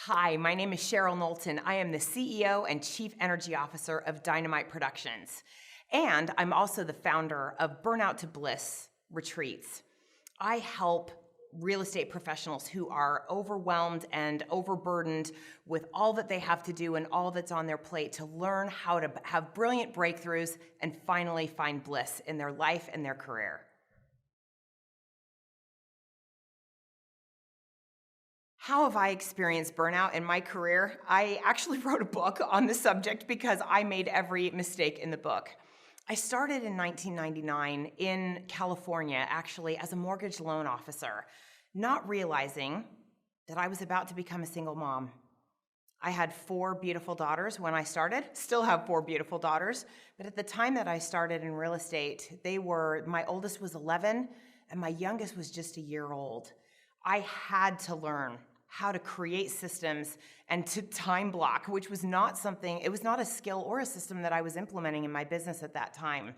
Hi, my name is Cheryl Knowlton. I am the CEO and Chief Energy Officer of Dynamite Productions. And I'm also the founder of Burnout to Bliss retreats. I help real estate professionals who are overwhelmed and overburdened with all that they have to do and all that's on their plate to learn how to have brilliant breakthroughs and finally find bliss in their life and their career. How have I experienced burnout in my career? I actually wrote a book on the subject because I made every mistake in the book. I started in 1999 in California, actually, as a mortgage loan officer, not realizing that I was about to become a single mom. I had 4 beautiful daughters when I started, still have 4 beautiful daughters, but at the time that I started in real estate, my oldest was 11 and my youngest was just a year old. I had to learn how to create systems and to time block, which was not it was not a skill or a system that I was implementing in my business at that time.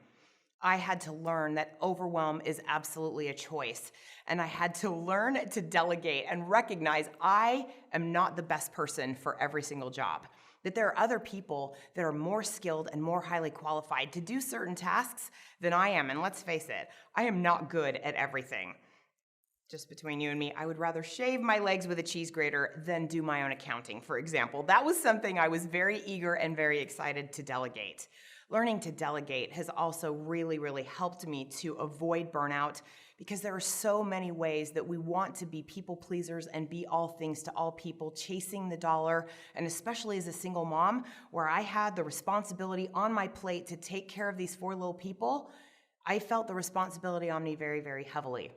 I had to learn that overwhelm is absolutely a choice. And I had to learn to delegate and recognize I am not the best person for every single job. That there are other people that are more skilled and more highly qualified to do certain tasks than I am. And let's face it, I am not good at everything. Just between you and me, I would rather shave my legs with a cheese grater than do my own accounting, for example. That was something I was very eager and very excited to delegate. Learning to delegate has also really, really helped me to avoid burnout because there are so many ways that we want to be people pleasers and be all things to all people, chasing the dollar, and especially as a single mom, where I had the responsibility on my plate to take care of these 4 little people, I felt the responsibility on me very, very heavily.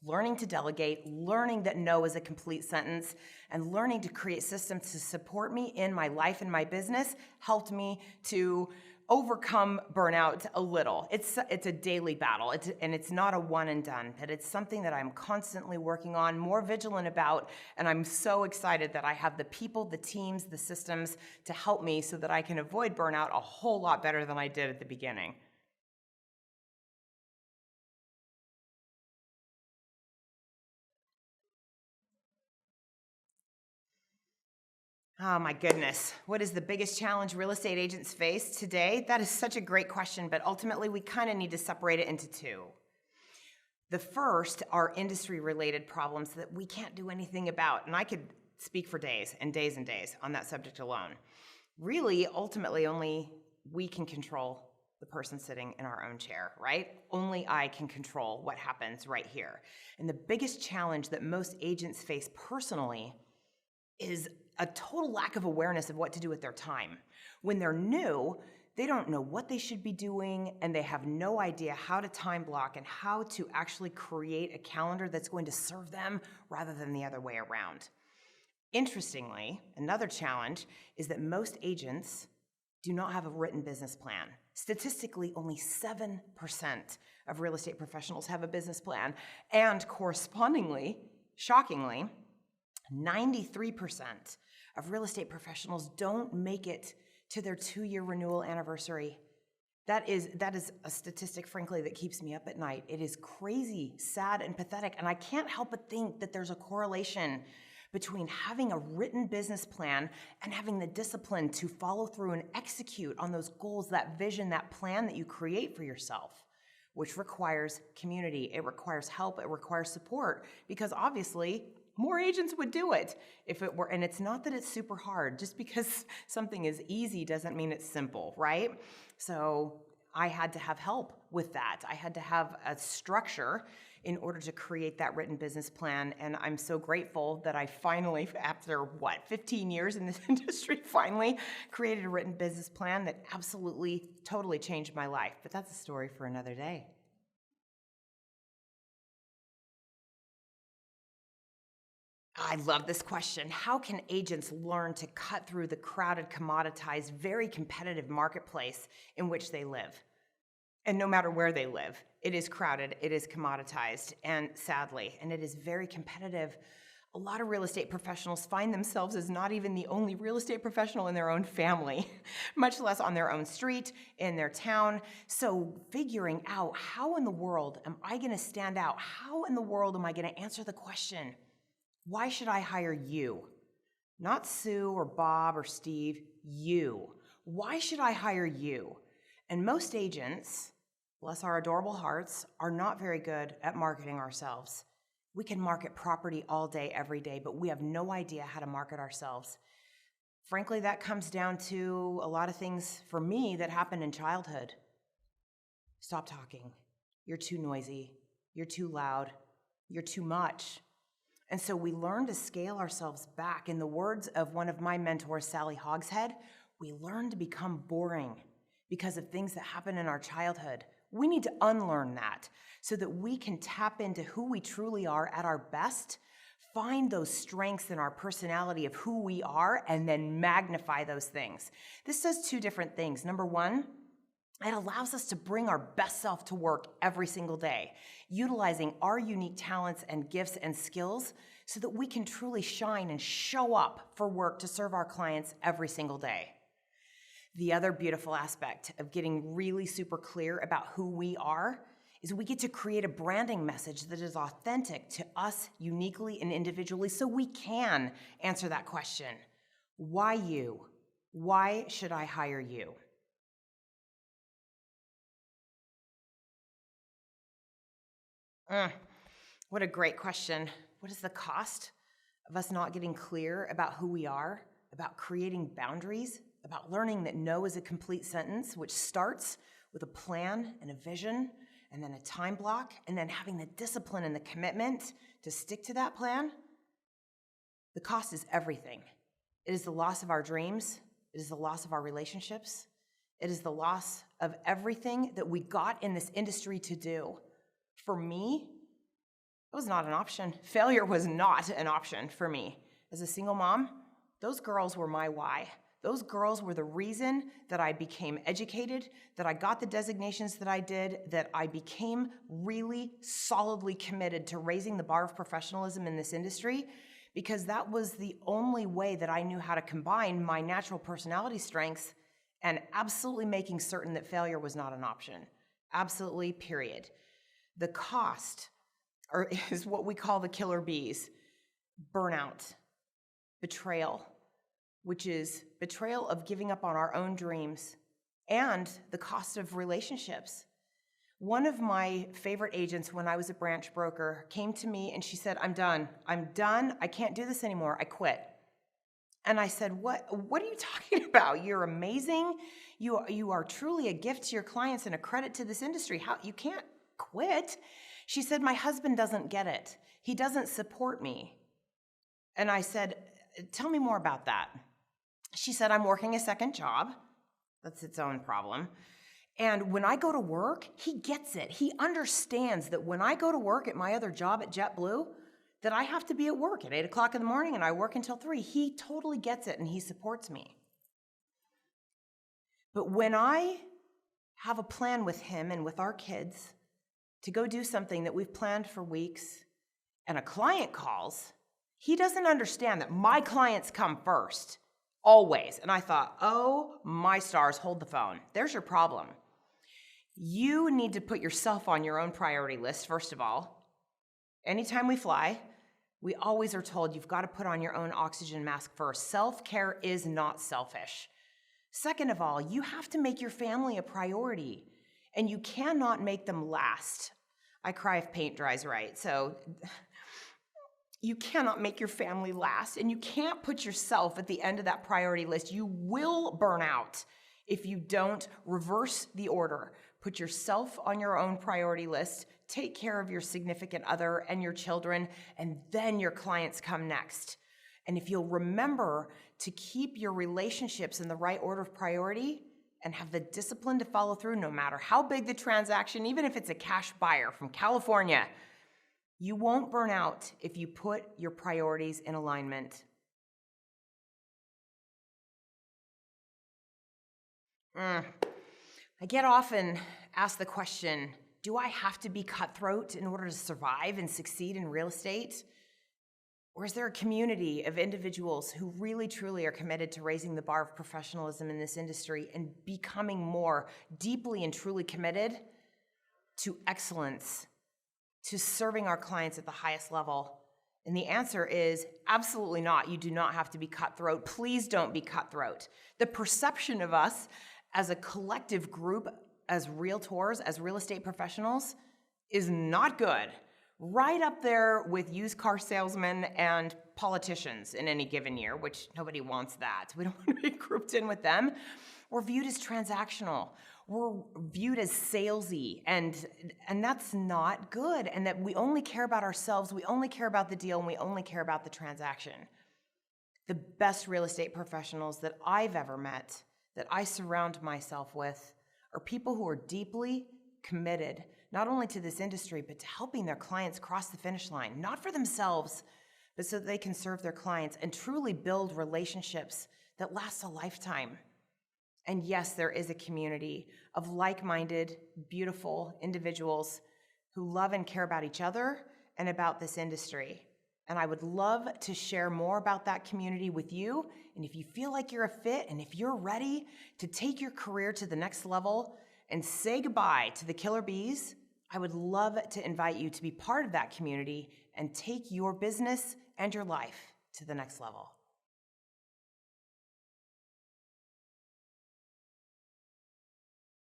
Learning to delegate, learning that no is a complete sentence, and learning to create systems to support me in my life and my business helped me to overcome burnout a little. It's a daily battle, and it's not a one and done, but it's something that I'm constantly working on, more vigilant about, and I'm so excited that I have the people, the teams, the systems to help me so that I can avoid burnout a whole lot better than I did at the beginning. Oh my goodness. What is the biggest challenge real estate agents face today? That is such a great question, but ultimately we kind of need to separate it into 2. The first are industry-related problems that we can't do anything about, and I could speak for days and days and days on that subject alone. Really, ultimately, only we can control the person sitting in our own chair, right? Only I can control what happens right here. And the biggest challenge that most agents face personally is a total lack of awareness of what to do with their time. When they're new, they don't know what they should be doing, and they have no idea how to time block and how to actually create a calendar that's going to serve them rather than the other way around. Interestingly, another challenge is that most agents do not have a written business plan. Statistically, only 7% of real estate professionals have a business plan, and correspondingly, shockingly, 93% of real estate professionals don't make it to their 2-year renewal anniversary. That is a statistic, frankly, that keeps me up at night. It is crazy, sad, and pathetic, and I can't help but think that there's a correlation between having a written business plan and having the discipline to follow through and execute on those goals, that vision, that plan that you create for yourself, which requires community, it requires help, it requires support, because obviously more agents would do it if it were, and it's not that it's super hard. Just because something is easy doesn't mean it's simple, right? So I had to have help with that. I had to have a structure in order to create that written business plan, and I'm so grateful that I finally, after 15 years in this industry, finally created a written business plan that absolutely, totally changed my life. But that's a story for another day. I love this question. How can agents learn to cut through the crowded, commoditized, very competitive marketplace in which they live? And no matter where they live, it is crowded, it is commoditized, and sadly, and it is very competitive. A lot of real estate professionals find themselves as not even the only real estate professional in their own family, much less on their own street, in their town. So figuring out how in the world am I going to stand out? How in the world am I going to answer the question, why should I hire you? Not Sue or Bob or Steve, you. Why should I hire you? And most agents, bless our adorable hearts, are not very good at marketing ourselves. We can market property all day, every day, but we have no idea how to market ourselves. Frankly, that comes down to a lot of things for me that happened in childhood. Stop talking. You're too noisy. You're too loud. You're too much. And so we learn to scale ourselves back. In the words of one of my mentors, Sally Hogshead, we learn to become boring because of things that happen in our childhood. We need to unlearn that so that we can tap into who we truly are at our best, find those strengths in our personality of who we are, and then magnify those things. This does two different things. Number one, it allows us to bring our best self to work every single day, utilizing our unique talents and gifts and skills so that we can truly shine and show up for work to serve our clients every single day. The other beautiful aspect of getting really super clear about who we are is we get to create a branding message that is authentic to us uniquely and individually so we can answer that question. Why you? Why should I hire you? What a great question. What is the cost of us not getting clear about who we are, about creating boundaries, about learning that no is a complete sentence, which starts with a plan and a vision, and then a time block, and then having the discipline and the commitment to stick to that plan? The cost is everything. It is the loss of our dreams. It is the loss of our relationships. It is the loss of everything that we got in this industry to do. For me, it was not an option. Failure was not an option for me. As a single mom, those girls were my why. Those girls were the reason that I became educated, that I got the designations that I did, that I became really solidly committed to raising the bar of professionalism in this industry, because that was the only way that I knew how to combine my natural personality strengths and absolutely making certain that failure was not an option. Absolutely, period. The cost is what we call the killer bees: burnout, betrayal, which is betrayal of giving up on our own dreams, and the cost of relationships. One of my favorite agents when I was a branch broker came to me and she said, I'm done. I can't do this anymore. I quit. And I said, what are you talking about? You're amazing. You are truly a gift to your clients and a credit to this industry. How you can't quit? She said, my husband doesn't get it. He doesn't support me. And I said, tell me more about that. She said, I'm working a second job. That's its own problem. And when I go to work, he gets it. He understands that when I go to work at my other job at JetBlue, that I have to be at work at 8 o'clock in the morning and I work until 3. He totally gets it and he supports me. But when I have a plan with him and with our kids to go do something that we've planned for weeks and a client calls, he doesn't understand that my clients come first, always. And I thought, oh my stars, hold the phone. There's your problem. You need to put yourself on your own priority list, first of all. Anytime we fly, we always are told you've got to put on your own oxygen mask first. Self-care is not selfish. Second of all, you have to make your family a priority, and you cannot make them last. I cry if paint dries right, so you cannot make your family last, and you can't put yourself at the end of that priority list. You will burn out if you don't reverse the order. Put yourself on your own priority list, take care of your significant other and your children, and then your clients come next. And if you'll remember to keep your relationships in the right order of priority and have the discipline to follow through no matter how big the transaction, even if it's a cash buyer from California, you won't burn out if you put your priorities in alignment. I get often asked the question, do I have to be cutthroat in order to survive and succeed in real estate? Or is there a community of individuals who really truly are committed to raising the bar of professionalism in this industry and becoming more deeply and truly committed to excellence, to serving our clients at the highest level, And the answer is absolutely not. You do not have to be cutthroat. Please don't be cutthroat. The perception of us as a collective group, as realtors, as real estate professionals, is not good. Right up there with used car salesmen and politicians in any given year, which nobody wants that. We don't want to be grouped in with them. We're viewed as transactional. We're viewed as salesy, and that's not good. And that we only care about ourselves, we only care about the deal, and we only care about the transaction. The best real estate professionals that I've ever met, that I surround myself with, are people who are deeply committed, not only to this industry, but to helping their clients cross the finish line, not for themselves, but so that they can serve their clients and truly build relationships that last a lifetime. And yes, there is a community of like-minded, beautiful individuals who love and care about each other and about this industry. And I would love to share more about that community with you. And if you feel like you're a fit, and if you're ready to take your career to the next level and say goodbye to the killer bees, I would love to invite you to be part of that community and take your business and your life to the next level.